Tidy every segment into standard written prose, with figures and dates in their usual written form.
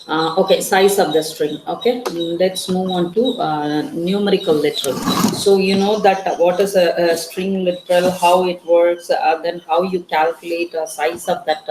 Okay, size of the string. Okay, let's move on to numerical literal. So you know that what is a string literal, how it works, then how you calculate the size of that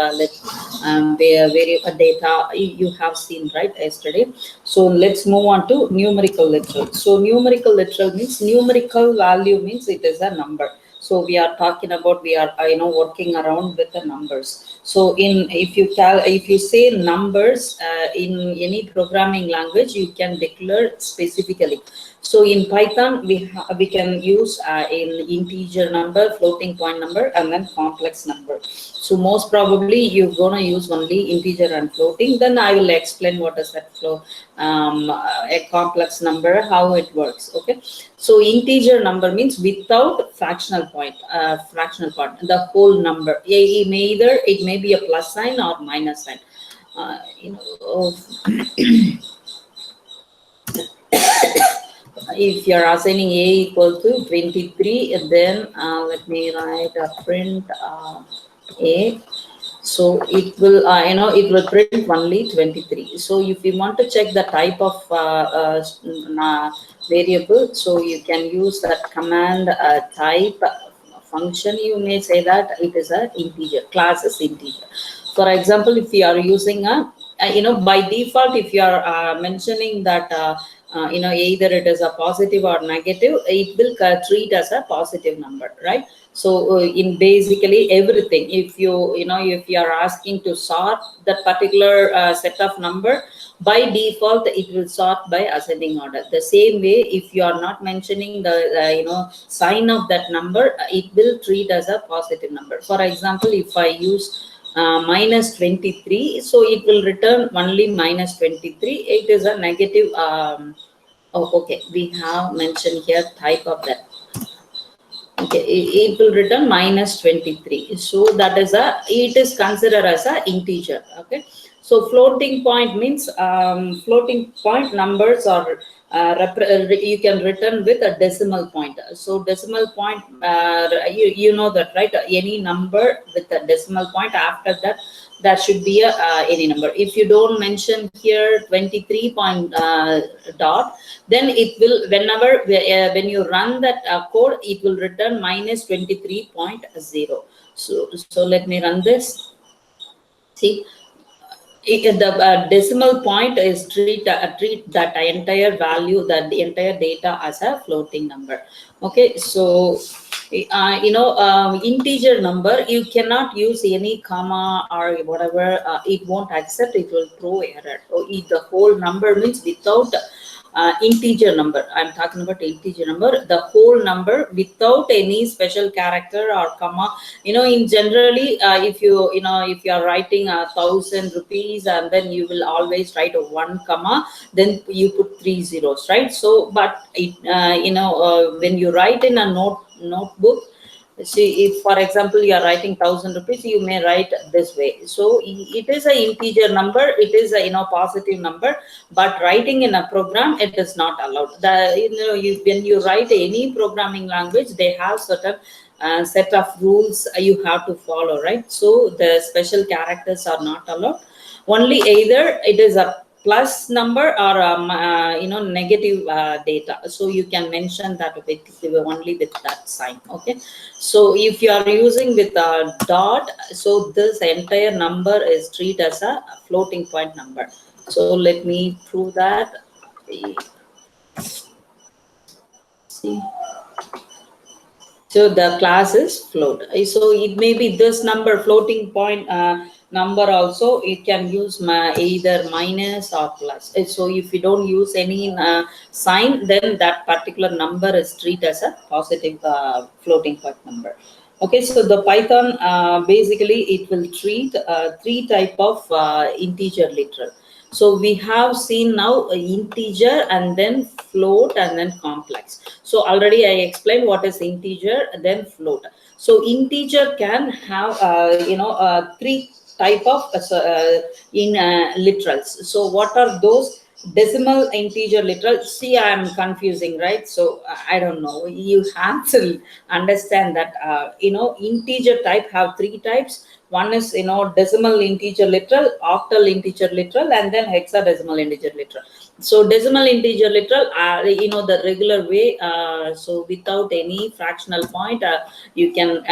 data you have seen right yesterday. So let's move on to numerical literal. So numerical literal means numerical value means it is a number. So we are talking about, we are working around with the numbers. So in if you say numbers in any programming language, you can declare specifically. So in Python, we can use in integer number, floating point number, and then complex number. So most probably you're gonna use only integer and floating. Then I will explain what is that flow, a complex number, how it works. Okay. So integer number means without fractional point, the whole number. It may be a plus sign or minus sign. You know, if you're assigning a equal to 23, then let me write a print a. So it will it will print only 23. So if you want to check the type of variable, so you can use that command type function. You may say that it is a integer, class is integer. For example, if you are using a by default, if you are mentioning that either it is a positive or negative, it will treat as a positive number, right? So in basically everything, if if you are asking to sort that particular set of number, by default it will sort by ascending order. The same way, if you are not mentioning the sign of that number, it will treat as a positive number. For example, if I use minus 23, so it will return only minus 23. It is a negative okay, we have mentioned here type of that. Okay, it will return minus 23. So that is it is considered as a integer. Okay, so floating point means floating point numbers are you can return with a decimal point. So decimal point, you know that, right? Any number with a decimal point after that, that should be a any number. If you don't mention here 23 point dot, then it will, whenever when you run that code, it will return minus 23.0. So let me run this. See, the decimal point is treat that entire value, that the entire data as a floating number. Okay, so integer number, you cannot use any comma or whatever. It won't accept, it will throw error. So if the whole number means without integer number, I'm talking about integer number, the whole number without any special character or comma. In generally, if if you are writing 1,000 rupees, and then you will always write a 1 comma, then you put 3 zeros, right? So but it when you write in a notebook, see, if for example you are writing 1,000 rupees, you may write this way. So it is a integer number, it is a positive number, but writing in a program, it is not allowed. When you write any programming language, they have certain set of rules you have to follow, right? So the special characters are not allowed. Only either it is a plus number or negative data. So you can mention that with only with that sign. Okay, so if you are using with a dot, so this entire number is treated as a floating point number. So let me prove that. See, so the class is float. So it may be this number, floating point number also. You can use either minus or plus. So if you don't use any sign, then that particular number is treated as a positive floating point number. Okay, so the Python basically it will treat three type of integer literal. So we have seen now integer, and then float, and then complex. So already I explained what is integer, then float. So integer can have three type of in literals. So what are those? Decimal, integer, literal. See, I am confusing, right? So I don't know, you have to understand that integer type have three types. One is, decimal integer literal, octal integer literal, and then hexadecimal integer literal. So decimal integer literal, the regular way, so without any fractional point, you can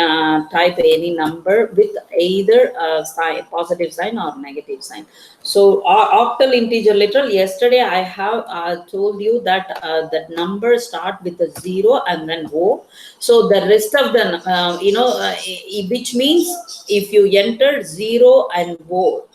type any number with either sign, positive sign or negative sign. So octal integer literal, yesterday I have told you that that number start with a 0 and then O. So the rest of the, which means if you enter 0 and O,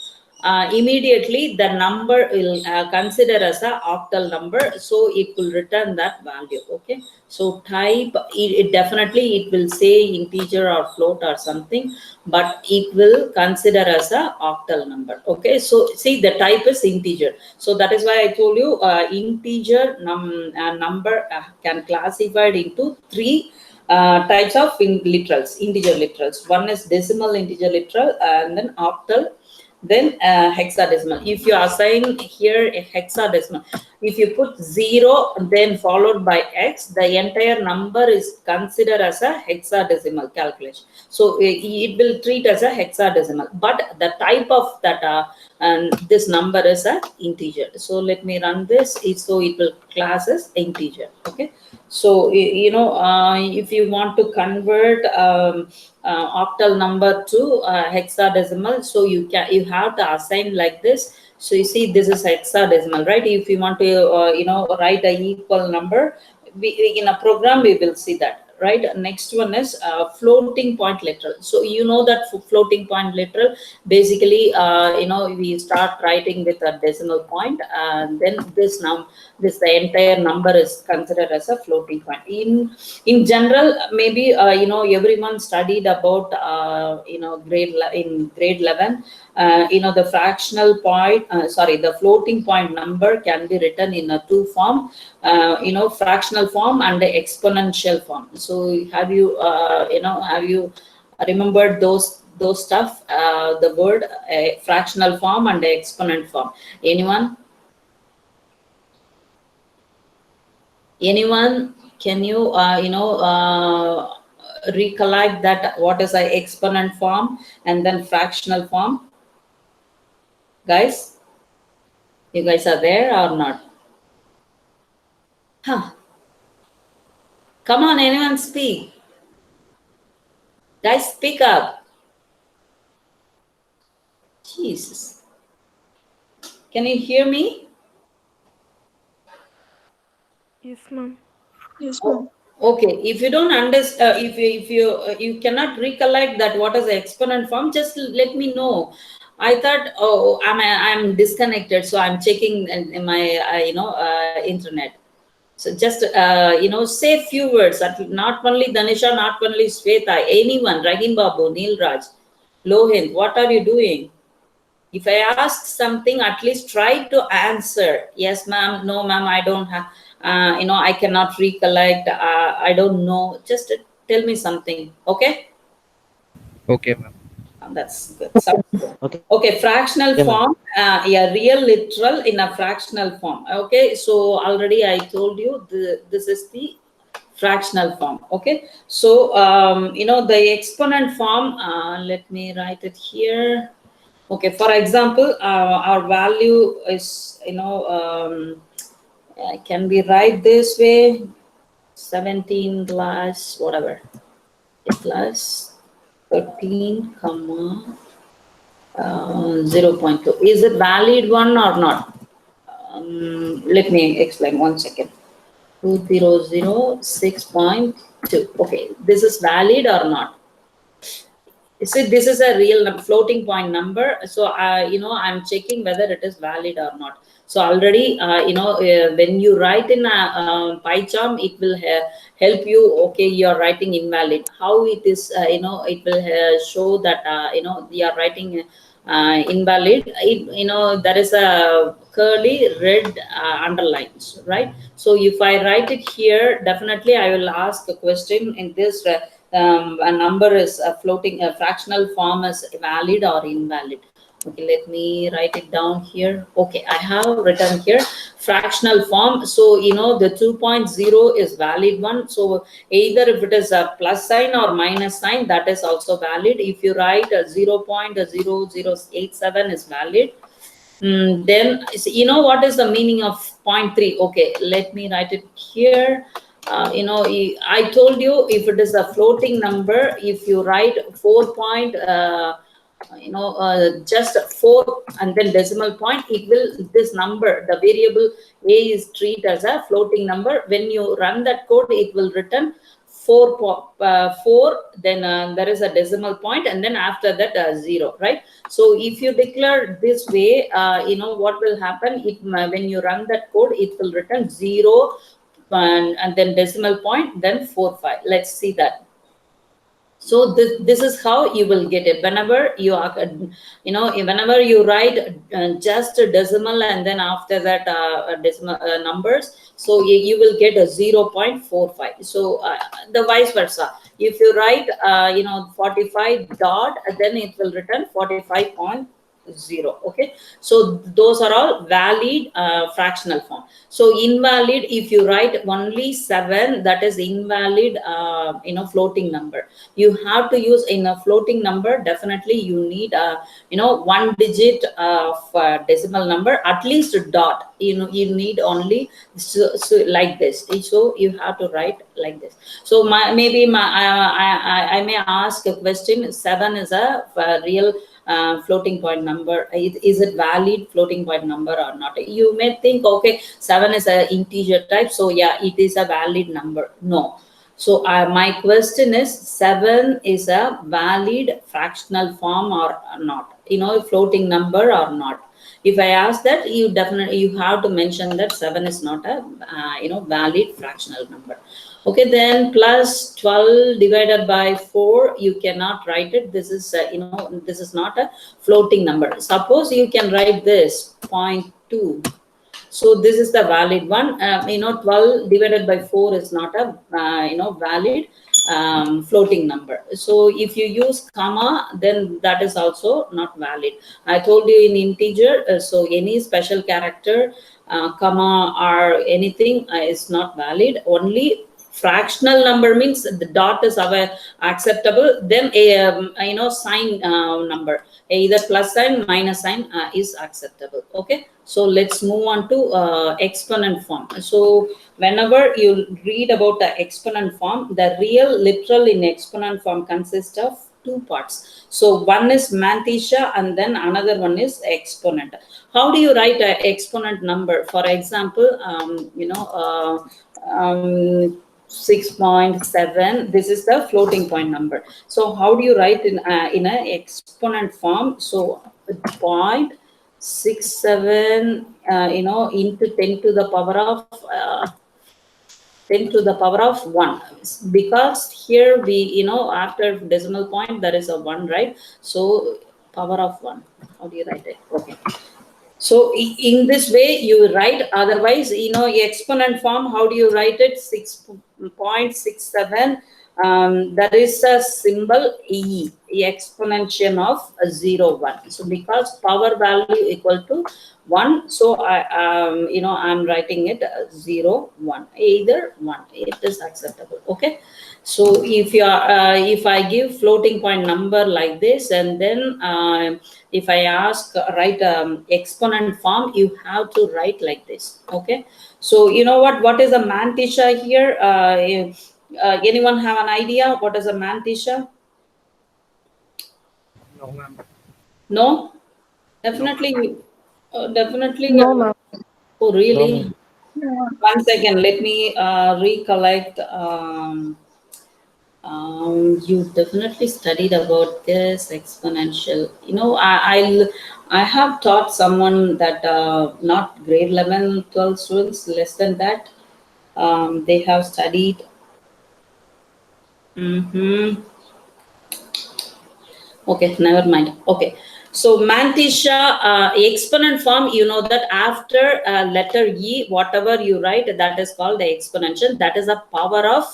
immediately the number will consider as a octal number, so it will return that value. Okay, so type it definitely it will say integer or float or something, but it will consider as a octal number. Okay, so see, the type is integer, so that is why I told you integer number can classified into three types of literals, integer literals. One is decimal integer literal, and then octal, then hexadecimal. If you assign here a hexadecimal, if you put 0 then followed by x, the entire number is considered as a hexadecimal calculation. So it will treat as a hexadecimal, but the type of that and this number is a integer. So let me run this. So it will class as integer. Okay, so if you want to convert octal number to hexadecimal, so you have to assign like this. So you see, this is hexadecimal, right? If you want to write a equal number, in a program we will see that, right? Next one is floating point literal. So you know that for floating point literal, basically we start writing with a decimal point, and then the entire number is considered as a floating point. In general, maybe everyone studied about in grade 11, the fractional point, the floating point number can be written in a two form, fractional form and the exponential form. So have you remembered those stuff, the word fractional form and the exponent form? Anyone? Can you recollect that what is a exponent form and then fractional form? Guys, you guys are there or not? Huh. Come on, anyone speak. Guys, speak up. Jesus. Can you hear me? Yes, ma'am. Yes, ma'am. Okay, if you don't understand, if you cannot recollect that what is the exponent form, just let me know. I thought, oh, I'm disconnected, so I'm checking in my internet. So just say few words. Not only Danisha, not only Sweta, anyone, Ragin Babu, Neil Raj, Lohind, what are you doing? If I ask something, at least try to answer. Yes, ma'am. No, ma'am. I don't have. I cannot recollect. I don't know. Just tell me something. Okay. Okay, ma'am. That's good. Sounds good. Okay, fractional form. Yeah, real literal in a fractional form. Okay, so already I told you this is the fractional form. Okay, so the exponent form. Let me write it here. Okay, for example, our value is can we write this way? 17 plus whatever plus 13 comma 0.2. Is it valid one or not? Let me explain 1 second. 2006.2. Okay, this is valid or not? See, this is a real floating point number. So, I'm checking whether it is valid or not. So already, when you write in a PyCharm, it will help you. Okay, you are writing invalid. How it is, it will show that, you are writing invalid. There is a curly red underlines, right? So if I write it here, definitely I will ask a question in this. A number is floating, a fractional form is valid or invalid. Okay, let me write it down here. Okay, I have written here fractional form. So, the 2.0 is valid one. So, either if it is a plus sign or minus sign, that is also valid. If you write a 0.0087 is valid. Then, what is the meaning of 0.3? Okay, let me write it here. I told you if it is a floating number, if you write 4 point, just 4 and then decimal point, it will, this number, the variable a is treated as a floating number. When you run that code, it will return 4, then there is a decimal point, and then after that 0, right? So if you declare this way, what will happen, when you run that code, it will return 0 and then decimal point, then 4 5. Let's see that. So this is how you will get it. Whenever you are, whenever you write just a decimal and then after that decimal numbers, so you will get a 0.45. So the vice versa. If you write 45 dot, then it will return 45.0. Okay, so those are all valid fractional form. So invalid, if you write only 7, that is invalid floating number. You have to use in a floating number, definitely you need a 1 digit of decimal number, at least a dot. You need only so like this. So you have to write like this. So I may ask a question. 7 is a real floating point number. Is it valid floating point number or not? You may think, okay, 7 is an integer type, so yeah, it is a valid number. No. So my question is, 7 is a valid fractional form or not? Floating number or not? If I ask that, you have to mention that 7 is not a valid fractional number. Okay, then plus 12 divided by 4, you cannot write it. This is this is not a floating number. Suppose you can write this 0.2. So this is the valid one. 12 divided by 4 is not a valid floating number. So if you use comma, then that is also not valid. I told you in integer, so any special character, comma or anything is not valid. Only fractional number means the dot is acceptable, then a sign number, either plus sign minus sign is acceptable. Okay, so let's move on to exponent form. So whenever you read about the exponent form, the real literal in exponent form consists of 2 parts. So one is mantissa and then another one is exponent. How do you write an exponent number? For example, 6.7, this is the floating point number. So how do you write in an exponent form? So 0.67 into 10 to the power of 10 to the power of 1, because here we after decimal point there is a 1, right? So power of 1, how do you write it? Okay, so in this way you write. Otherwise, exponent form, how do you write it? 6.67. There is a symbol e, exponential of 0 1. So because power value equal to 1, so I'm writing it 0 1, either 1, it is acceptable. Okay, so if I give floating point number like this, and then if I ask write exponent form, you have to write like this. Okay, so what is a mantissa here? Anyone have an idea what is a mantissa? No, ma'am. No, No, ma'am. definitely, definitely. No, ma'am. Oh, No, really? ma'am. Yeah. One second, let me recollect. You definitely studied about this exponential. I have taught someone that not grade 11, 12 students, less than that. They have studied. Okay, never mind. Okay, so mantissa exponent form, that after letter E, whatever you write, that is called the exponential. That is a power of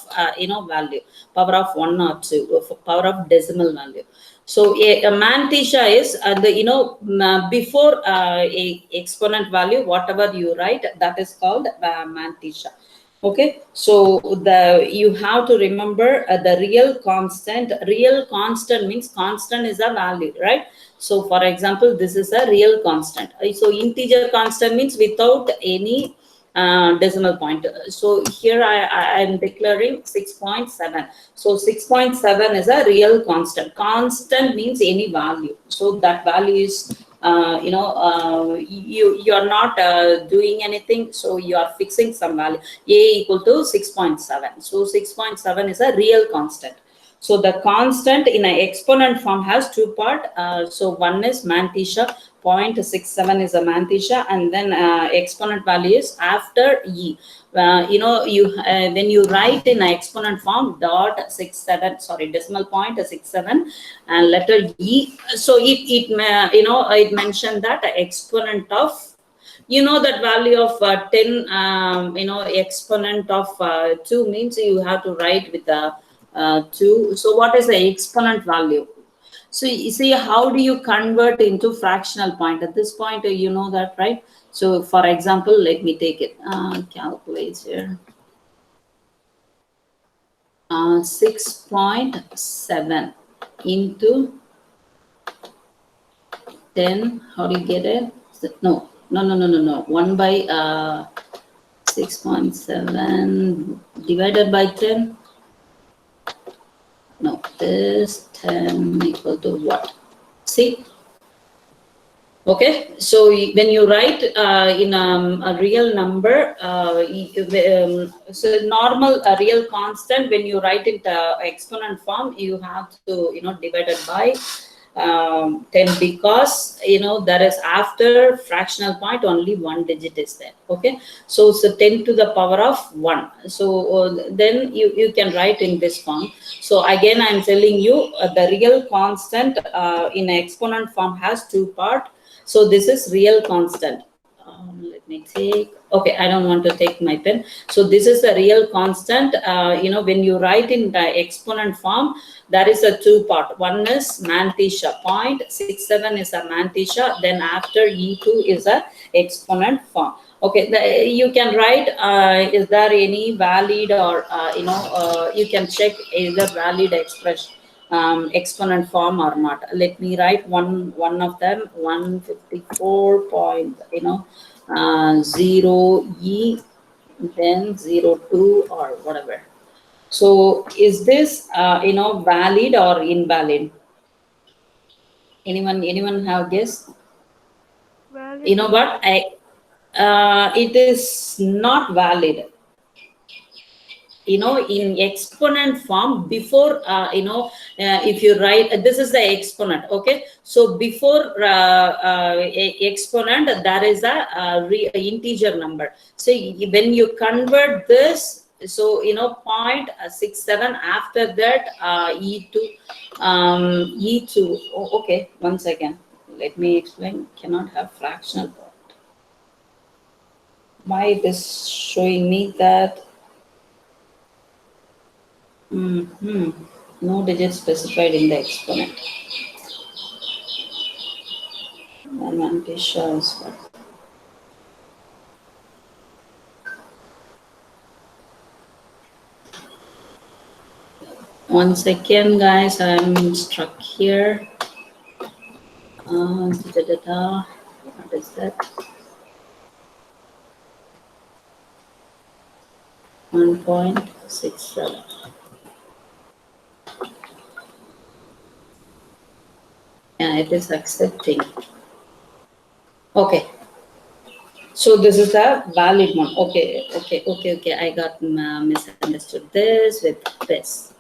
value, power of 1 or 2, power of decimal value. So a mantissa is before a exponent value, whatever you write, that is called mantissa. Okay, so you have to remember the real constant. Real constant means constant is a value, right? So for example, this is a real constant. So integer constant means without any decimal point. So here I am declaring 6.7. So 6.7 is a real constant. Constant means any value. So that value is you are not doing anything, so you are fixing some value, a equal to 6.7. So 6.7 is a real constant. So the constant in an exponent form has two parts. So one is mantissa, 0.67 is a mantissa, and then exponent value is after e. When you write in an exponent form dot 67, sorry, decimal point 67 and letter e. So it mentioned that exponent of, that value of 10, exponent of 2 means you have to write with the 2. So what is the exponent value? So you see, how do you convert into fractional point? At this point, you know that, right? So for example, let me take it, calculate here. 6.7 into 10, how do you get it? No. 1 by 6.7 divided by 10. No, this 10 equal to what? See? Okay, so when you write in a real number, so normal real constant, when you write it exponent form, you have to divide it by 10, because there is after fractional point only one digit is there. Okay, so 10 to the power of 1. So then you can write in this form. So again I'm telling you, the real constant in exponent form has two parts. So this is real constant. Let me take, okay, I don't want to take my pen. So this is a real constant. When you write in the exponent form, there is a two part. One is mantissa, 0.67 is a mantissa, then after E2 is a exponent form. Okay, you can write, is there any valid or, you can check is there valid expression, exponent form or not. Let me write one of them, 154.0 E, then 02 or whatever. So is this valid or invalid? Anyone have guess? Valid. You know what, it is not valid. In exponent form, before if you write, this is the exponent. Okay, so before exponent there is a integer number. So when you convert this, so 0.67, after that e2, okay, one second, let me explain. Cannot have fractional part. Why it is showing me that no digit specified in the exponent. Mantissa is what? One second, guys, I'm stuck here. What is that? 1.67. Yeah, it is accepting. Okay. So this is a valid one. Okay. I got misunderstood this with this.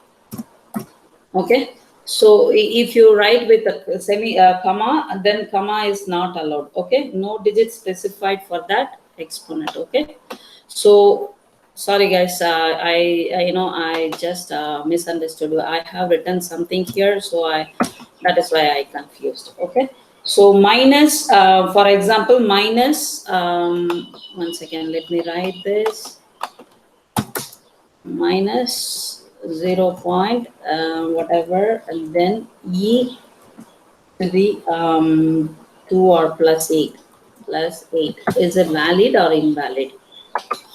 Okay. So if you write with a comma, then comma is not allowed. Okay. No digit specified for that exponent. Okay. So sorry guys, I just misunderstood. I have written something here, so that is why I confused. Okay. So minus, for example, minus, one second, let me write this. Minus 0 point whatever, and then E to the 2 or plus 8. Plus 8. Is it valid or invalid?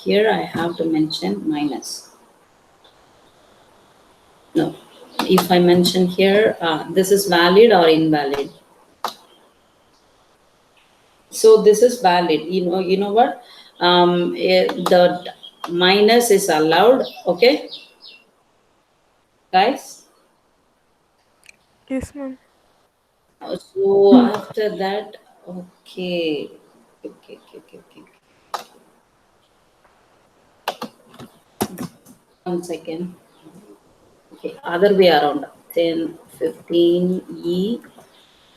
Here I have to mention minus. No. If I mention here, this is valid or invalid? So this is valid. You know what? The minus is allowed. Okay, guys. Yes, ma'am. So after that, okay. Okay. 1 second. Okay, other way around. 10, 15 e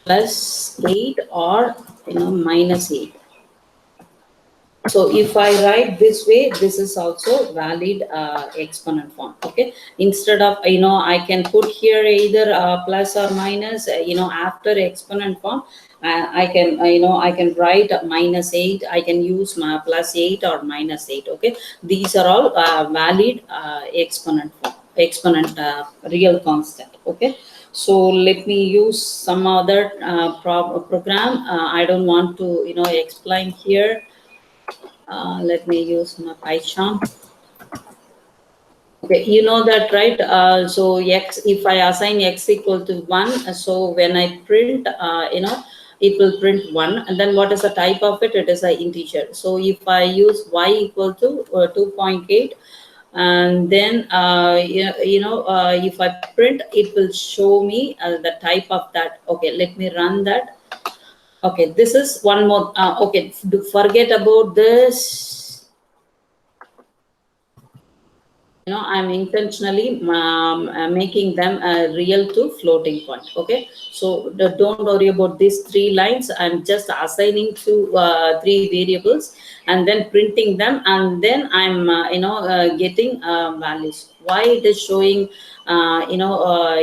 plus 8 or minus 8. So if I write this way, this is also valid exponent form. Okay, instead of I can put here either plus or minus. After exponent form, I can I can write minus 8. I can use my plus 8 or minus 8. Okay, these are all valid exponent form, exponent real constant. Okay, so let me use some other program. I don't want to explain here. Let me use my Python. Okay, you know that, right? So x, if I assign x equal to 1, so when I print, it will print 1. And then what is the type of it? It is an integer. So if I use y equal to 2.8, and then if I print, it will show me the type of that. Okay, let me run that. Okay, this is one more. Okay, forget about this. I'm intentionally making them real to floating point. Okay, so don't worry about these 3 lines. I'm just assigning to 3 variables and then printing them, and then I'm getting values. Why it is showing error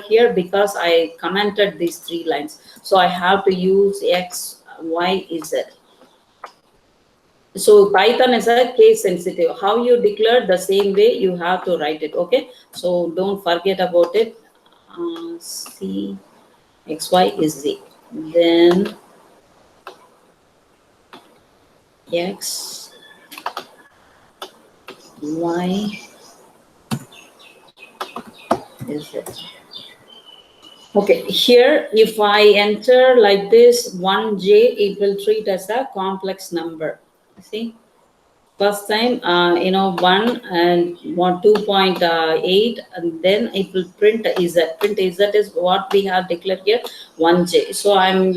here? Because I commented these 3 lines, so I have to use x, y, z. So Python is a case sensitive. How you declare, the same way you have to write it. Okay, so don't forget about it. C, x, y is z. Then x, y is z. Okay, here if I enter like this 1j, it will treat as a complex number. See? First time 1 and 2.8, and then it will print z. Print z is what we have declared here, 1j. So I'm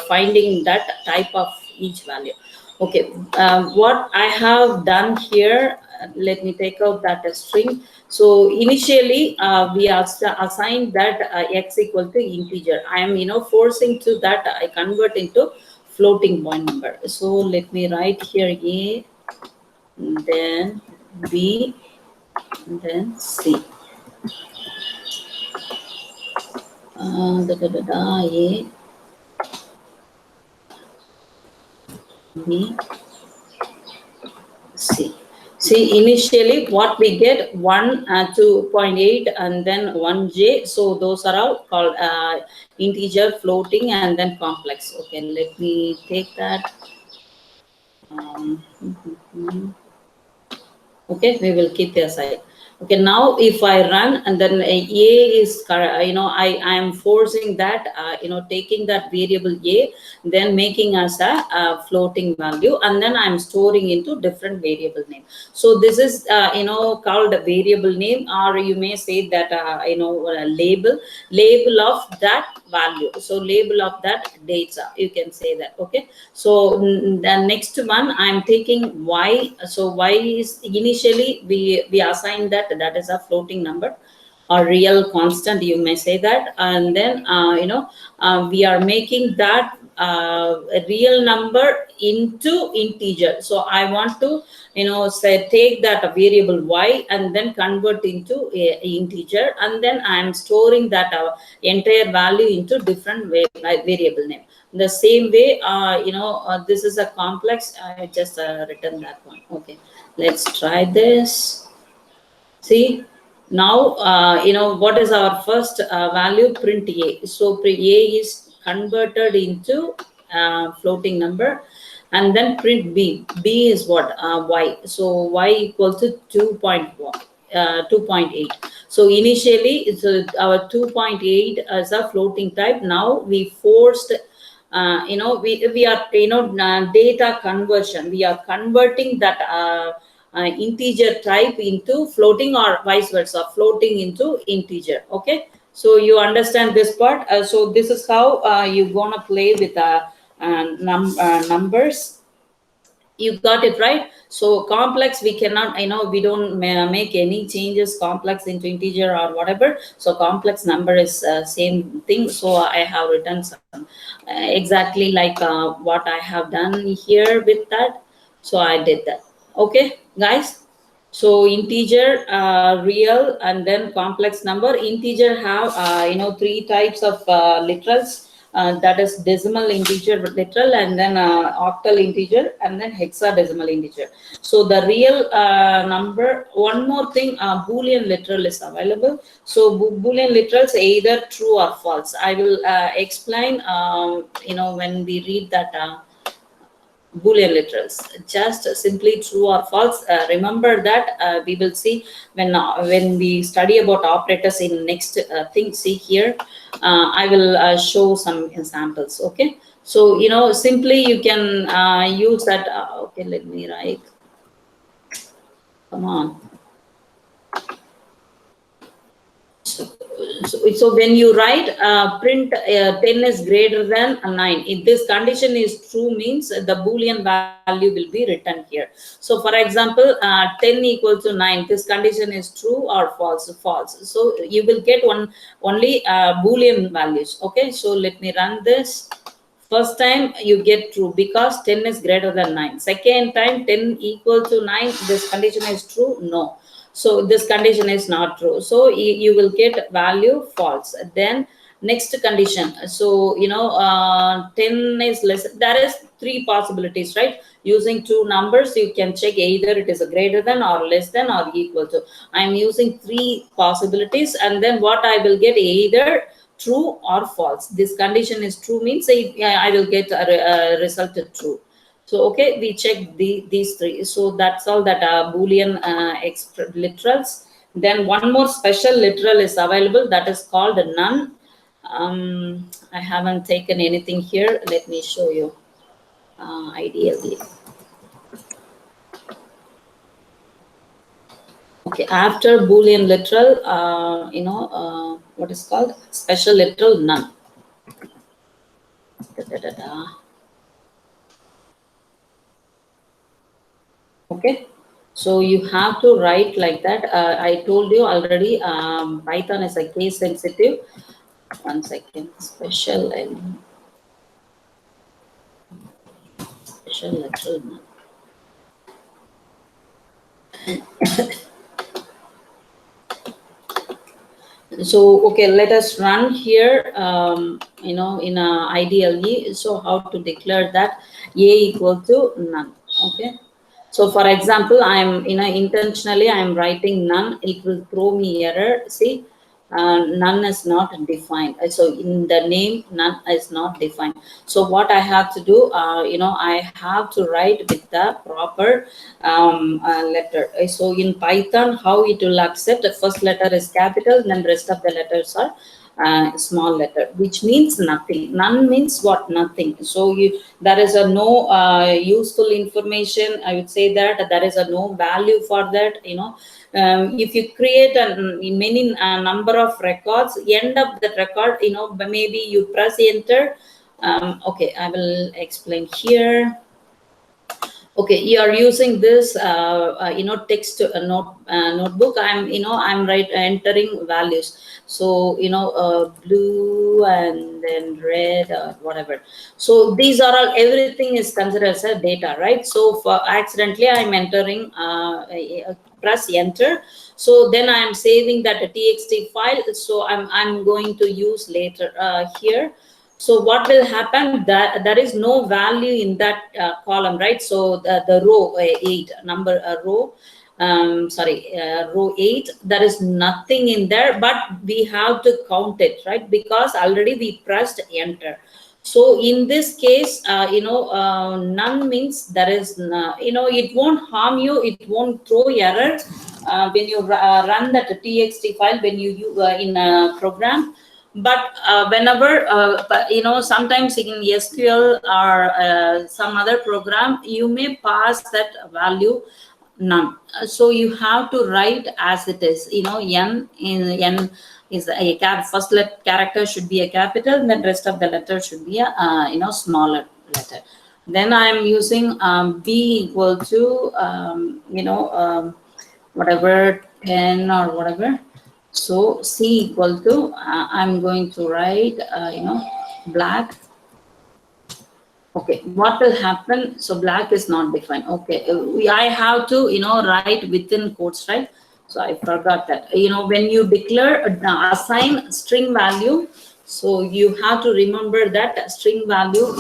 finding that type of each value. Okay, what I have done here, let me take out that string. So initially we assigned that x equal to integer. I am forcing to that I convert into floating point number. So let me write here a, then b, then c. A, b, c. See, initially what we get 1, 2.8, and then 1j. So those are all called integer, floating, and then complex. Okay, let me take that. Okay, we will keep it aside. Okay, now if I run, and then a is I am forcing that taking that variable a, then making as a floating value, and then I'm storing into different variable name. So this is called a variable name, or you may say that label of that value. So label of that data, you can say that. Okay, so the next one I'm taking y. So y is initially we assign that is a floating number or real constant, you may say that, and then we are making that a real number into integer. So I want to say take that variable y and then convert into a integer, and then I am storing that entire value into different variable name. The same way this is a complex. I just written that one. Okay, let's try this. See, Now, what is our first value? Print A. So A is converted into floating number, and then print B. B is what? Y. So Y equal to 2.1. 2.8. So initially, it's our 2.8 as a floating type. Now we forced, we are, data conversion. We are converting that integer type into floating, or vice versa, floating into integer. Okay, so you understand this part. So this is how you're gonna play with numbers. You got it right. So complex, we cannot, we don't make any changes complex into integer or whatever. So complex number is same thing. So I have written some exactly like what I have done here with that. So I did that. Okay guys, so integer, real, and then complex number. Integer have three types of literals, that is decimal integer literal, and then octal integer, and then hexadecimal integer. So the real number, one more thing, Boolean literal is available. So Boolean literals either true or false. I will explain when we read that Boolean literals, just simply true or false. Remember that we will see when we study about operators in next thing. See here, I will show some examples. Okay, so simply you can use that. Okay, let me write. Come on. So when you write print 10 is greater than 9, if this condition is true, means the Boolean value will be written here. So for example, 10 equal to 9, this condition is true or false? False. So you will get only Boolean values. Okay, so let me run this. First time you get true because 10 is greater than 9. Second time 10 equal to 9, this condition is true? No. So this condition is not true. So you will get value false. Then next condition. So 10 is less. There is three possibilities, right? Using two numbers, you can check either it is a greater than or less than or equal to. I am using three possibilities, and then what I will get, either true or false. This condition is true, means I will get a result true. So okay, we check these three. So that's all that Boolean literals. Then one more special literal is available, that is called none. I haven't taken anything here. Let me show you. Ideally, okay, after Boolean literal, what is called special literal, none. Okay, so you have to write like that. I told you already, Python is a case sensitive. One second, special literal none. So okay, let us run here, in a ideally. So how to declare that A equal to none? Okay, so for example, I'm intentionally I'm writing none, it will throw me error. See, none is not defined. So in the name, none is not defined. So what I have to do, I have to write with the proper letter. So in Python, how it will accept, the first letter is capital, then rest of the letters are small letter, which means nothing. None means what? Nothing. So there is a no useful information. I would say that there is a no value for that. If you create many number of records, end up that record, maybe you press enter. Okay, I will explain here. Okay, you are using this text notebook. I'm entering values. So blue and then red or whatever. So these are all, everything is considered as a data, right? So for accidentally I'm entering, press enter. So then I'm saving that txt file. So I'm going to use later here. So what will happen, that there is no value in that column, right? So the row 8 number row, row 8, there is nothing in there, but we have to count it, right? Because already we pressed enter. So in this case, none means there is, it won't harm you, it won't throw error when you run that txt file when you in a program. But whenever, sometimes in SQL or some other program, you may pass that value none. So you have to write as it is. N is a first character should be a capital, and then rest of the letter should be a smaller letter. Then I am using b equal to whatever 10 or whatever. So c equal to I'm going to write black. Okay, what will happen? So black is not defined. Okay, I have to write within quotes, right? So I forgot that. When you declare assign string value, so you have to remember that string value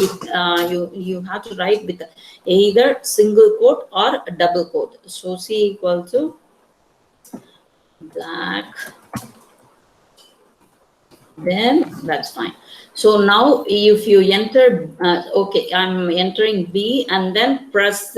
you have to write with either single quote or double quote. So c equal to black, then that's fine. So now if you enter, okay, I'm entering B and then press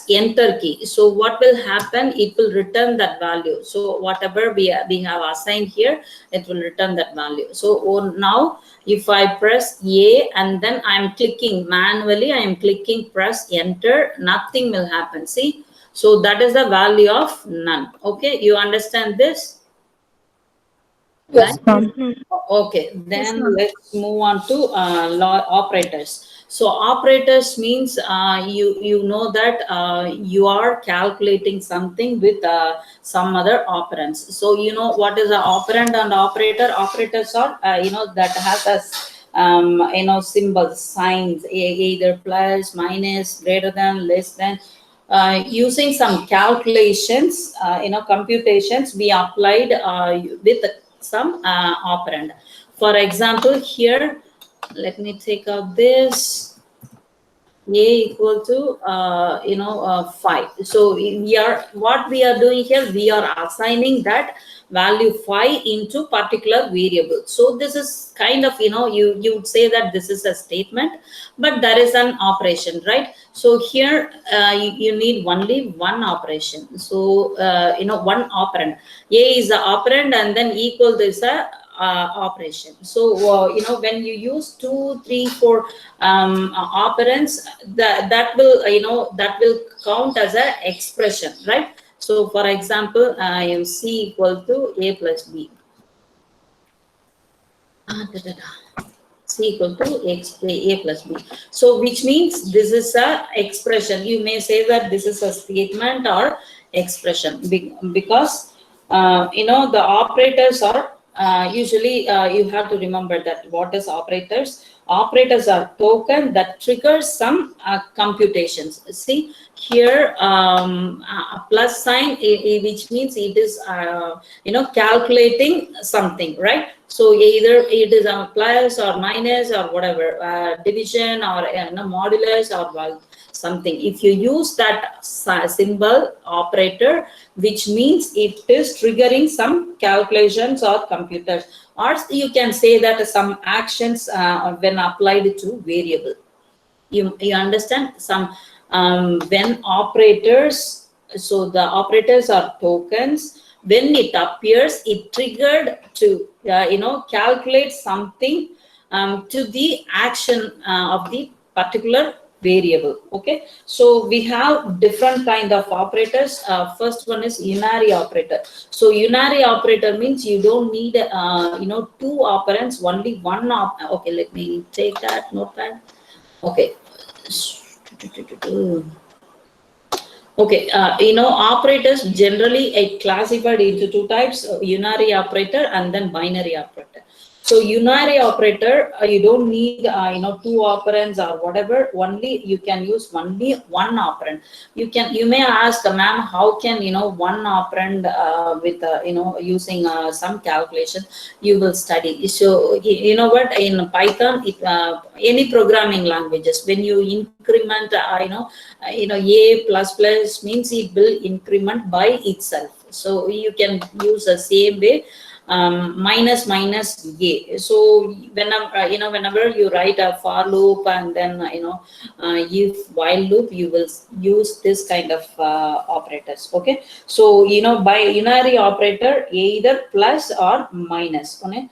enter key. So what will happen? It will return that value. So whatever we have assigned here, it will return that value. So now if I press A and then I'm clicking manually, I am clicking press enter, nothing will happen. See, so that is the value of none. Okay, you understand this? Yes, ma'am. Okay, then let's move on to operators. So operators means you know that you are calculating something with some other operands. So you know what is an operand and operator. Operators are that has symbols, signs, either plus, minus, greater than, less than. Using some calculations, computations, we applied with some operand. For example, here, let me take out this. A equal to 5. So what we are doing here, we are assigning that value 5 into particular variable. So this is kind of you would say that this is a statement, but there is an operation, right? So here you need only one operation. So one operand. A is the operand and then equal to is a operation. So when you use 2, 3, 4 operands, that will count as an expression, right? So for example, I am c equal to a plus b. C equal to a plus b. So which means this is a expression. You may say that this is a statement or expression because the operators are usually you have to remember that what is operators. Operators are token that triggers some computations. See here, a plus sign, which means it is calculating something, right? So either it is a plus or minus or whatever, division or modulus or something. If you use that symbol operator, which means it is triggering some calculations or computers, or you can say that some actions when applied to variable. You understand? Some when operators, so the operators are tokens. When it appears, it triggered to calculate something to the action of the particular variable. Okay, so we have different kind of operators. First one is Unari Operator. So Unari Operator means you don't need two operands, only one okay, let me take that notepad. Okay. Okay, operators generally classified into two types: unary operator and then binary operator. So unary operator, you don't need two operands or whatever. Only you can use only one operand. You may ask, ma'am, how can one operand with using some calculation you will study. So you know what, in Python, any programming languages, when you increment a plus plus means it will increment by itself. So you can use the same way, minus minus a. So whenever you write a for loop and then if while loop, you will use this kind of operators. Okay, so by unary operator, either plus or minus. Okay,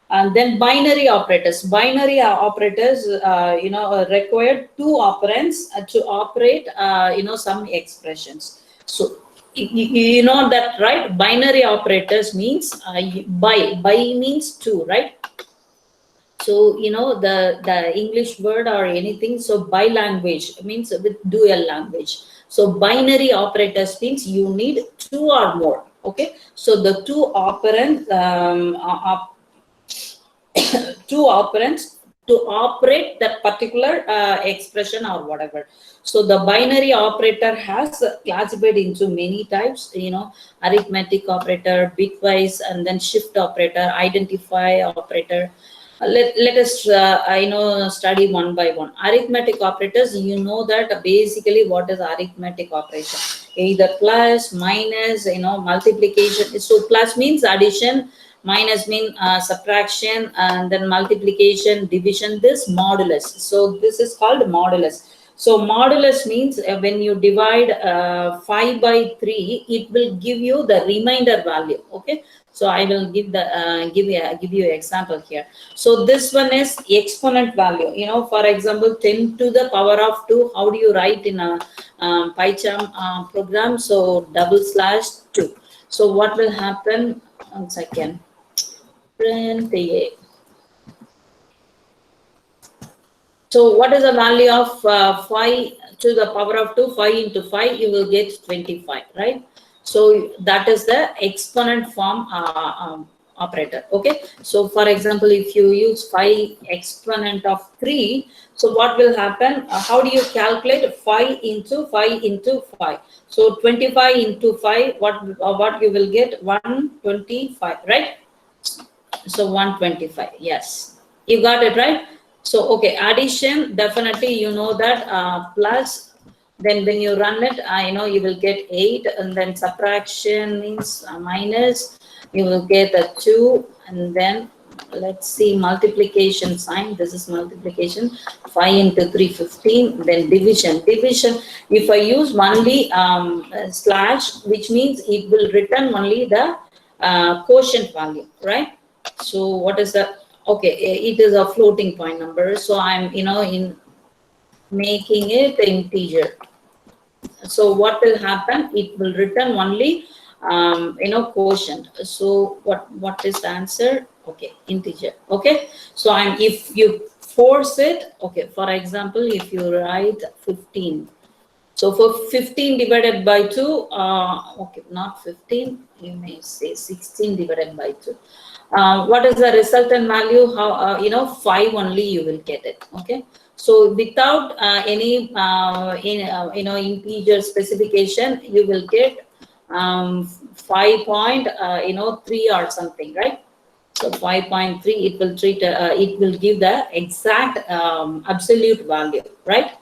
and then binary operators. Binary operators require two operands to operate some expressions. So you know that, right? Binary operators means by means two, right? So the English word or anything, so by language means with dual language. So binary operators means you need two or more. Okay, so the two operands, two operands to operate that particular expression or whatever. So the binary operator has classified into many types, arithmetic operator, bitwise, and then shift operator, identify operator. Let us study one by one. Arithmetic operators, you know that basically what is arithmetic operation? Either plus, minus, multiplication. So plus means addition, minus mean subtraction, and then multiplication, division, this modulus. So this is called modulus. So modulus means when you divide 5 by 3, it will give you the remainder value. Okay, so I will give you an example here. So this one is exponent value. For example, 10 to the power of 2. How do you write in a PyCharm program? So /2. So what will happen? One second. Print a. So what is the value of 5 to the power of 2? 5 into 5, you will get 25, right? So that is the exponent form operator. Okay, so for example, if you use 5 exponent of 3, so what will happen? How do you calculate 5 into 5 into 5? So 25 into 5, what you will get? 125, right? So 125, yes, you got it, right? So okay, addition, definitely you know that, plus, then when you run it, you will get 8, and then subtraction means minus, you will get a 2, and then let's see, multiplication sign, this is multiplication, 5 into 3, 15. Then division, if I use only slash, which means it will return only the quotient value, right? So what is that? Okay, it is a floating point number, so I'm in making it integer. So what will happen? It will return only quotient. So what is the answer? Okay, integer. Okay, so if you force it, okay, for example, if you write 15. So for 15 divided by 2, okay, not 15, you may say 16 divided by 2. What is the resultant value? How 5 only you will get it. Okay, so without any integer specification, you will get 5.3 or something, right? So 5.3, it will give the exact absolute value, right?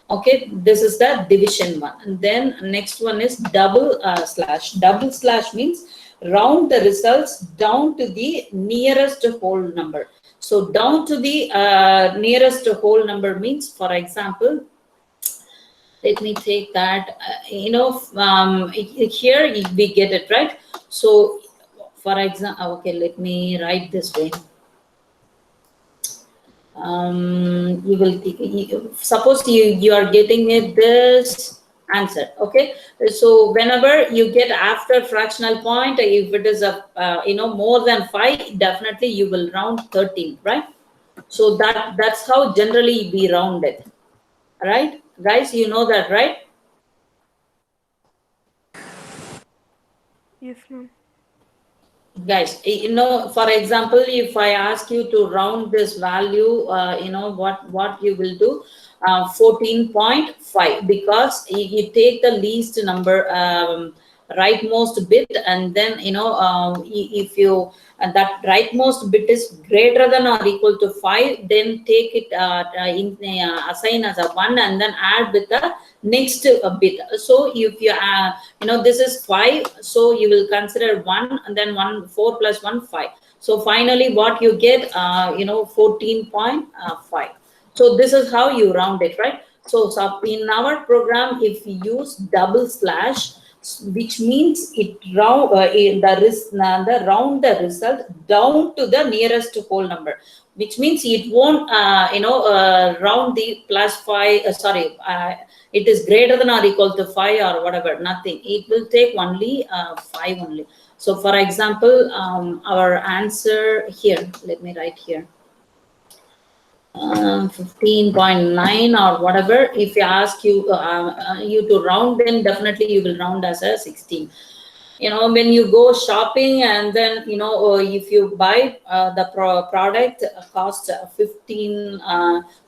Okay, this is the division one. And then next one is double slash. Double slash means round the results down to the nearest whole number. So down to the nearest whole number means, for example, let me take that, here we get it, right? So for example, okay, let me write this way. You will suppose you are getting it this answer. Okay, so whenever you get after fractional point, if it is a more than 5, definitely you will round 13, right? So that's how generally we round it, right, guys? You know that, right? Yes, ma'am. Guys, for example, if I ask you to round this value, what you will do, 14.5, because you take the least number, rightmost bit, and then if you that rightmost bit is greater than or equal to 5, then take it assign as a 1, and then add with the next bit. So if you this is 5, so you will consider 1, and then 4 plus 1 5. So finally what you get 14.5. so this is how you round it, right? So in our program, if we use double slash, which means it round the round the result down to the nearest whole number, which means it won't round the plus 5, it is greater than or equal to 5 or whatever, nothing. It will take only 5 only. So for example, our answer here, let me write here, 15.9 or whatever. If you ask you to round, then definitely you will round as a 16. When you go shopping, and then if you buy the product cost 15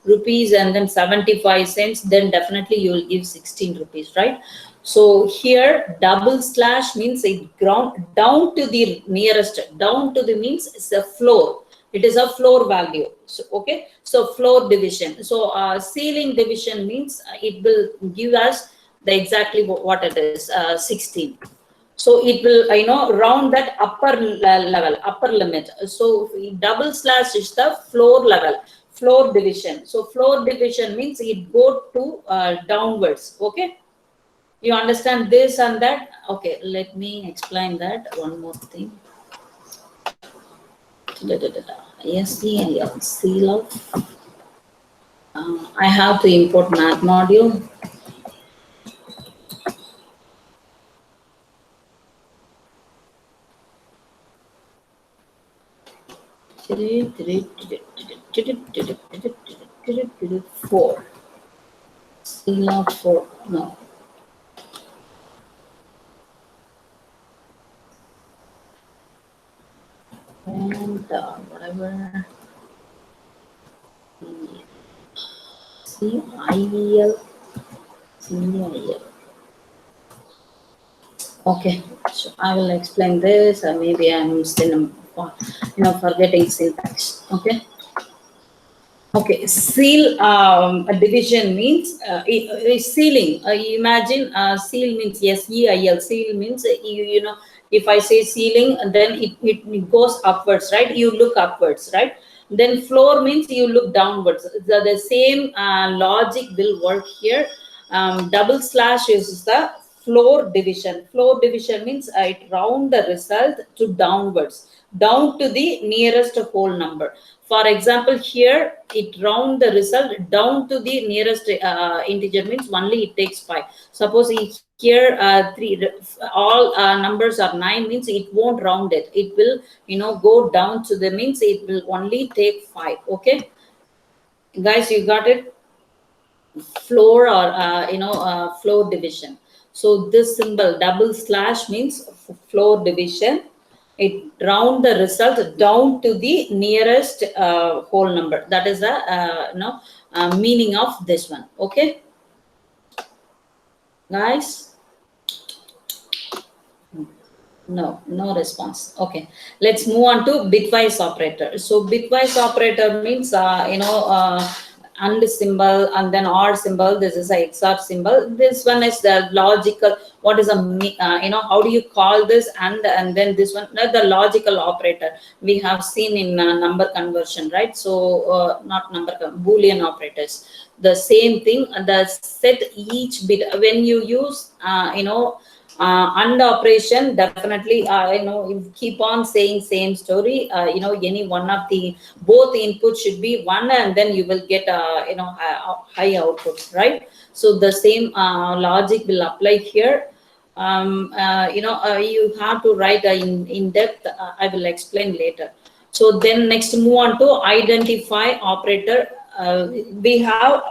rupees and then 75 cents, then definitely you will give 16 rupees, right? So here double slash means it ground down to the nearest, down to the means it's a floor, it is a floor value. So okay, so floor division. So ceiling division means it will give us the exactly what it is, 16. So it will round that upper level, upper limit. So double slash is the floor level, floor division. So floor division means it go to downwards. Okay, you understand this and that? Okay, let me explain that one more thing. SEIL, seal of I have to import math module. Four. Seal of 4. No. And whatever. CIL. Okay, so I will explain this, or maybe I'm still forgetting syntax. Okay. Okay, seal a division means sealing. Imagine seal means SEIL. Seal means if I say ceiling, then it goes upwards, right? You look upwards, right? Then floor means you look downwards. The same logic will work here. Double slash is the floor division. Floor division means it round the result to downwards, down to the nearest whole number. For example, here it round the result down to the nearest integer, means only it takes 5. Suppose here all numbers are 9, means it won't round it. It will go down to the means it will only take 5. Okay, guys, you got it? Floor or floor division. So this symbol double slash means floor division. It round the result down to the nearest whole number. That is the meaning of this one. Okay, guys. No response. Okay, let's move on to bitwise operator. So bitwise operator means and symbol and then or symbol. This is a XOR symbol. This one is the logical. What is a how do you call this? And then this one, the logical operator we have seen in number conversion, right? So not number, Boolean operators. The same thing. The set each bit when you use and operation, definitely you keep on saying same story. Any one of the both inputs should be 1, and then you will get high output, right? So the same logic will apply here. You have to write in depth. I will explain later. So then next move on to identify operator. we have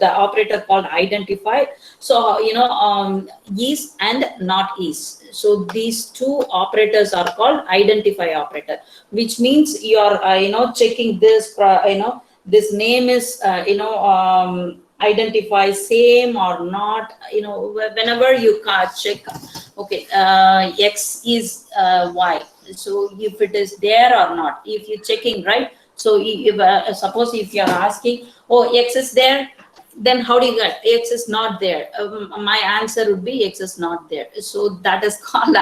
the operator called identify. So is and not is. So these two operators are called identify operator, which means you are checking this. This name is identify same or not. Whenever you check, okay, X is Y. So if it is there or not, if you're checking, right? So if, suppose if you're asking, oh, X is there, then how do you get X is not there? My answer would be X is not there. So that is called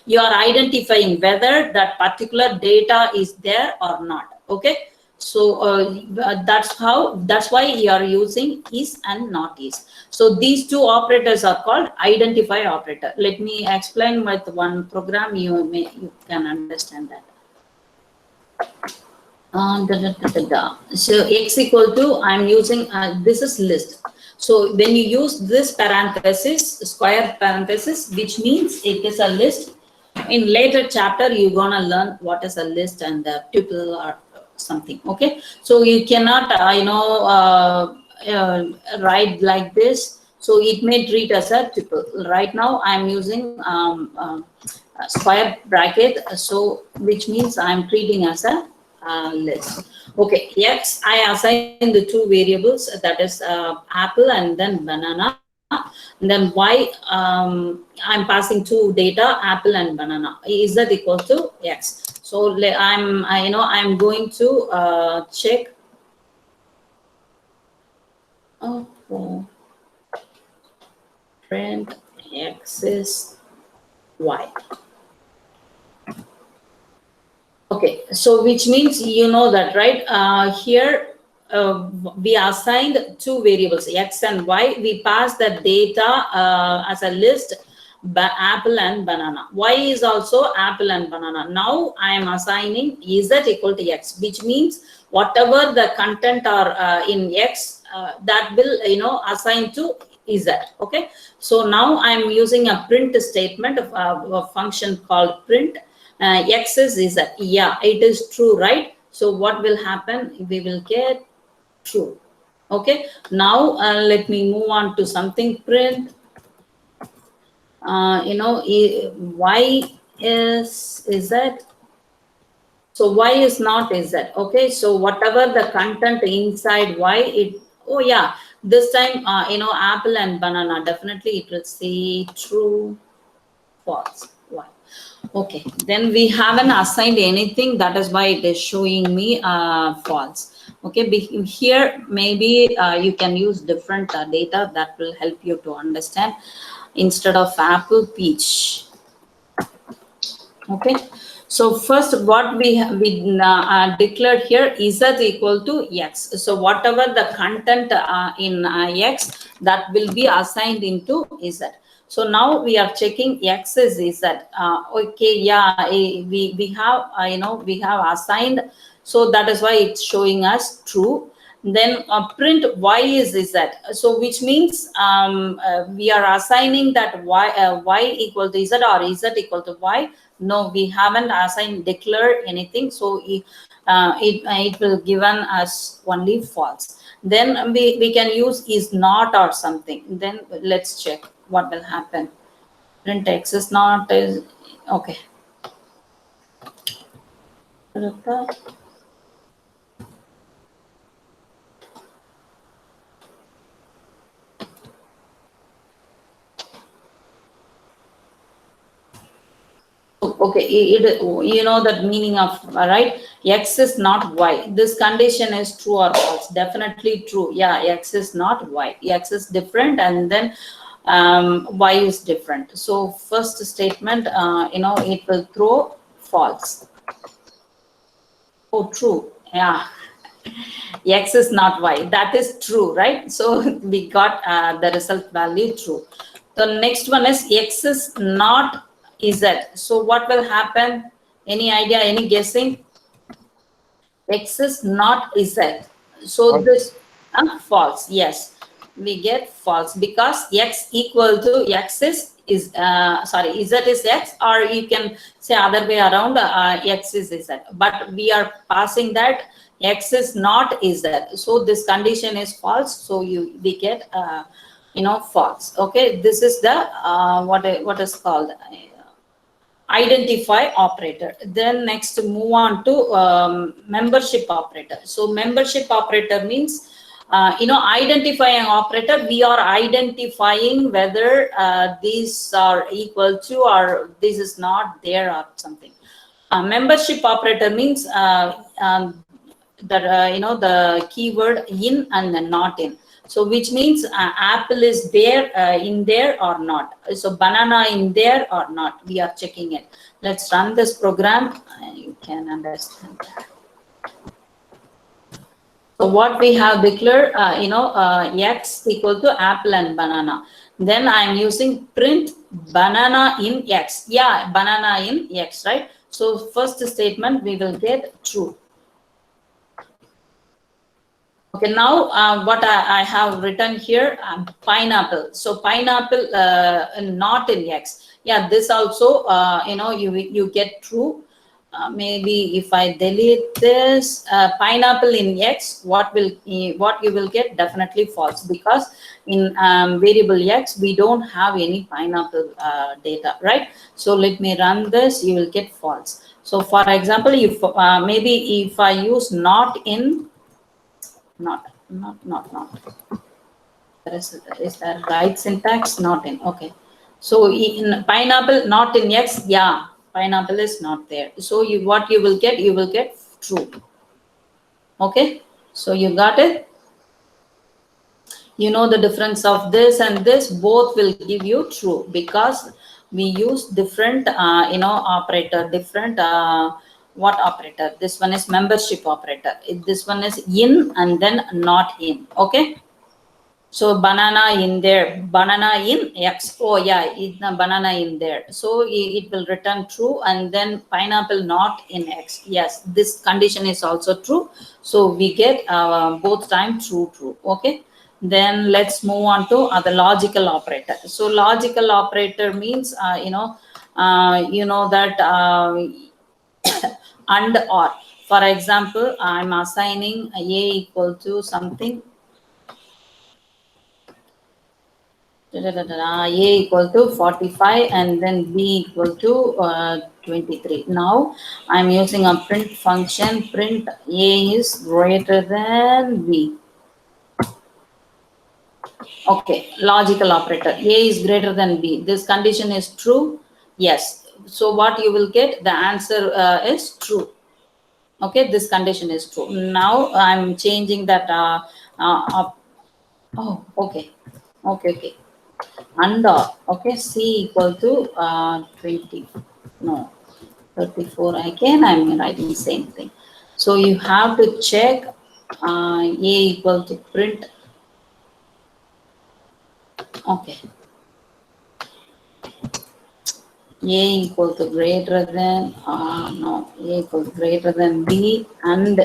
you are identifying whether that particular data is there or not. Okay. So that's why you are using is and not is. So these two operators are called identify operator. Let me explain with one program. You can understand that. So X equal to, I'm using this is list. So when you use this parenthesis, square parenthesis, which means it is a list. In later chapter, you're gonna learn what is a list and a tuple or something. Okay, so you cannot write like this. So it may treat as a tuple. Right now, I'm using square bracket. So which means I'm treating as a list. Okay, X, I assign the two variables, that is apple and then banana. And then Y, I'm passing two data, apple and banana. Is that equal to X? So I'm going to check. Okay. Print X is Y. Okay, so which means that, right? Here we assigned two variables, X and Y. We pass the data as a list, apple and banana. Y is also apple and banana. Now I am assigning Z equal to X, which means whatever the content are in X, that will assign to Z. Okay, so now I am using a print statement of a function called print. X is Z. Yeah, it is true, right? So what will happen? We will get true. Okay, now let me move on to something. Print Y is Z. So Y is not Z. Okay, so whatever the content inside Y, oh yeah, this time apple and banana, definitely it will say true, false. Y. Okay, then we haven't assigned anything, that is why it is showing me false. Okay, here maybe you can use different data that will help you to understand. Instead of apple, peach. Okay, so first what we declared here is Z equal to X. So whatever the content in X, that will be assigned into Z. So now we are checking X is Z. Okay, yeah, we have we have assigned, so that is why it's showing us true. Then print Y is Z. So which means we are assigning that Y equal to Z or Z equal to Y. No, we haven't assigned, declared anything. So it will given us only false. Then we can use is not or something. Then let's check what will happen. Print X is not is okay. Okay, you know that meaning of, right? X is not Y. This condition is true or false? Definitely true. Yeah, X is not Y. X is different, and then Y is different. So first statement, it will throw false. Oh, true. Yeah. X is not Y. That is true, right? So we got the result value true. The next one is X is not Z. So what will happen? Any idea? Any guessing? X is not Z. So this false. Yes, we get false because X equal to X is sorry, Z is X, or you can say other way around, X is Z. But we are passing that X is not Z. So this condition is false. So we get false. Okay, this is the what is called identify operator. Then next move on to membership operator. So membership operator means identifying operator, we are identifying whether these are equal to or this is not there or something. Membership operator means that the keyword in and not in. So which means apple is there in there or not. So banana in there or not. We are checking it. Let's run this program. You can understand. So what we have declared, X equal to apple and banana. Then I'm using print banana in X. Yeah, banana in X, right? So first statement we will get true. Okay, now what I have written here, pineapple. So pineapple not in X. Yeah, this also, you get true. Maybe if I delete this pineapple in X, what you will get? Definitely false, because in variable X we don't have any pineapple data, right? So let me run this. You will get false. So for example, if maybe if I use not in. Not. Is that right syntax? Not in. Okay. So in pineapple, not in X. Yeah, pineapple is not there. So what you will get? You will get true. Okay. So you got it. You know the difference of this and this. Both will give you true because we use different, operator. Different. What operator? This one is membership operator. This one is in and then not in. Okay. So banana in there, banana in X. Oh yeah, banana in there. So it will return true, and then pineapple not in X. Yes, this condition is also true. So we get both time true. Okay. Then let's move on to the logical operator. So logical operator means that and or. For example, I'm assigning A equal to something. A equal to 45 and then B equal to 23. Now I'm using a print function. Print A is greater than B. Okay, logical operator. A is greater than B. This condition is true. Yes. So what you will get? The answer is true. Okay, this condition is true. Now I'm changing that. Oh, okay. And okay, C equal to 34 again. I'm writing same thing. So you have to check A equal to print. Okay, A equal to greater than A equal to greater than B and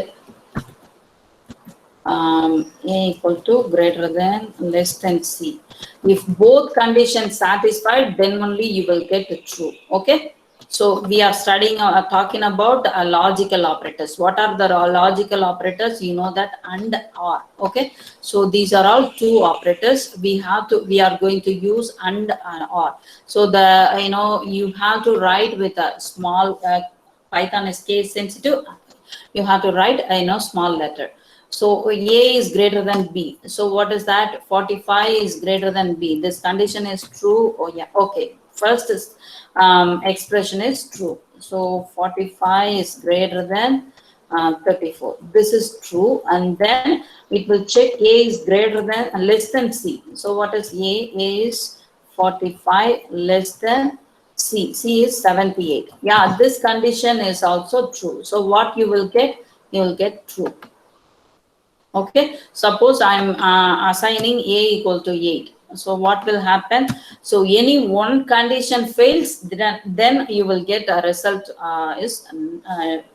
A equal to greater than less than C. If both conditions satisfied, then only you will get it true. Okay. So we are studying talking about logical operators. What are the logical operators? You know that and or. Okay. So these are all two operators. We are going to use and or. So you have to write with a small Python is case sensitive. You have to write a small letter. So A is greater than B. So what is that? 45 is greater than B. This condition is true. Oh yeah. Okay. First is expression is true. So 45 is greater than 34. This is true, and then it will check A is greater than less than C. So what is A? A is 45 less than C. C is 78. Yeah, this condition is also true. So what you will get? You will get true. Okay, suppose I'm assigning A equal to 8. So what will happen? So any one condition fails, then you will get a result is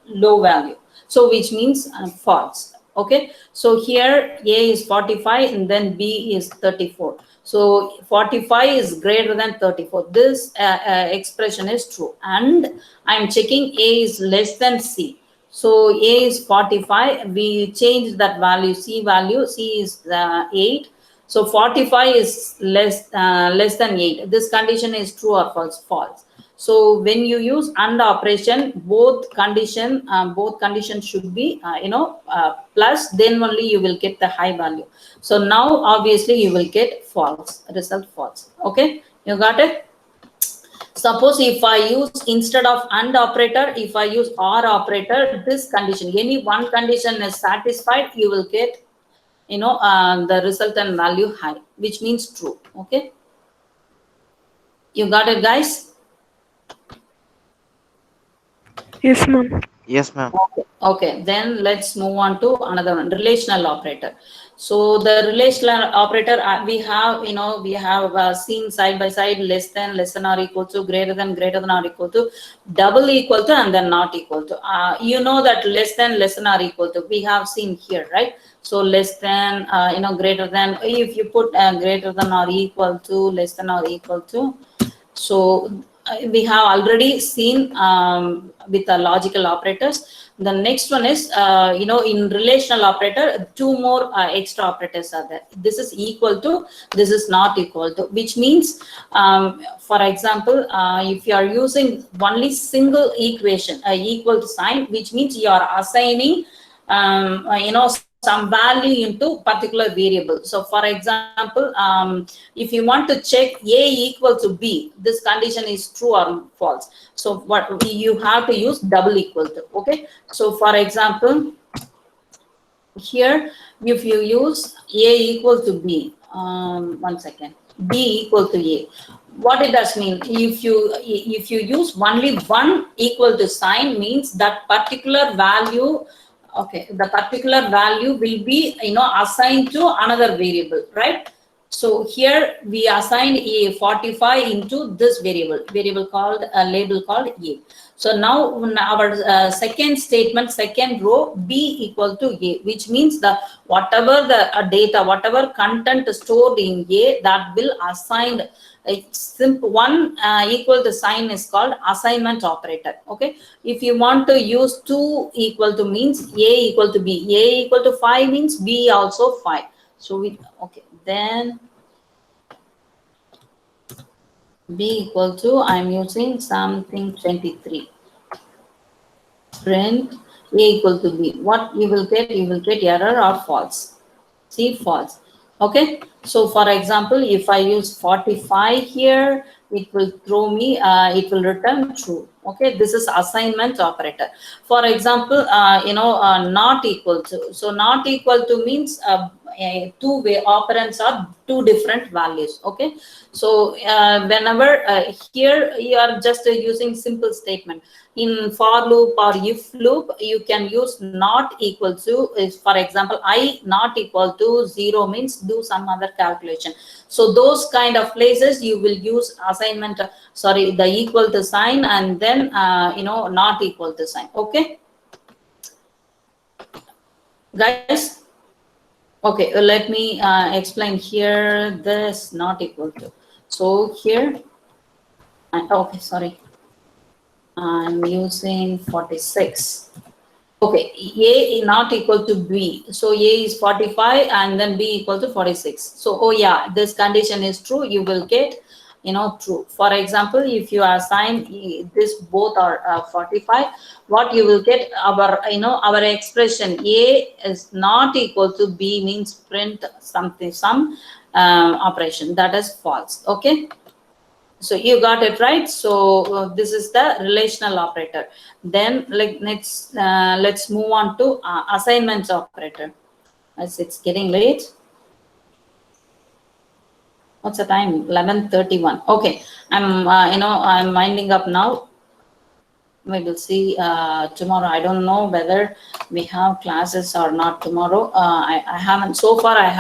low value. So which means false. Okay, so here A is 45 and then B is 34. So 45 is greater than 34. This expression is true, and I'm checking A is less than C. So A is 45. We change that value, C value. C is 8. So 45 is less than 8. This condition is true or false? False. So when you use AND operation, both conditions should be plus. Then only you will get the high value. So now obviously you will get false. Result false. Okay, you got it. Suppose if I use, instead of AND operator, if I use OR operator, this condition, any one condition is satisfied, you will get, the resultant value high, which means true. Okay, you got it, guys? Yes, ma'am. Yes, ma'am. Okay, then let's move on to another one, relational operator. So the relational operator, we have seen side by side, less than or equal to, greater than or equal to, double equal to, and then not equal to. You know that less than or equal to, we have seen here, right? So less than, greater than, if you put greater than or equal to, less than or equal to. So we have already seen with the logical operators. The next one is, in relational operator, two more extra operators are there. This is equal to, this is not equal to, which means, for example, if you are using only single equation, equal to sign, which means you are assigning, some value into particular variable. So for example, if you want to check A equal to B, this condition is true or false. So what you have to use double equal to. Okay, so for example, here if you use A equal to B, 1 second, B equal to A, what it does mean, if you use only one equal to sign, means that particular value, okay, the particular value will be assigned to another variable, right? So here we assign a 45 into this variable called label called A. So now our second statement, second row, B equal to A, which means the whatever the data, whatever content stored in A, that will assign. A simple one equal to sign is called assignment operator. Okay, if you want to use 2 equal to, means A equal to B, A equal to 5 means B also 5. So okay, then B equal to, I'm using something 23. Print A equal to B. What you will get? You will get error or false. See, false. Okay. So for example, if I use 45 here, it will throw me, it will return true. Okay, this is assignment operator. For example, not equal to. So not equal to means two-way operands are two different values. Okay, so whenever here you are just using simple statement. In for loop or if loop, you can use not equal to. Is, for example, I not equal to 0 means do some other calculation. So those kind of places you will use assignment, the equal to sign, and then not equal to sign. Okay, guys. Okay, let me explain here this not equal to. So here, okay, sorry, I'm using 46. Okay, A not equal to B. So A is 45 and then B equal to 46. So, oh yeah, this condition is true. You will get, true. For example, if you assign this both are 45, what you will get, our expression A is not equal to B means print something, some operation, that is false. Okay. So you got it right. So this is the relational operator. Then let's move on to assignments operator, as it's getting late. What's the time? 11:31. Okay, I'm winding up now. We will see tomorrow. I don't know whether we have classes or not tomorrow. I haven't, so far I have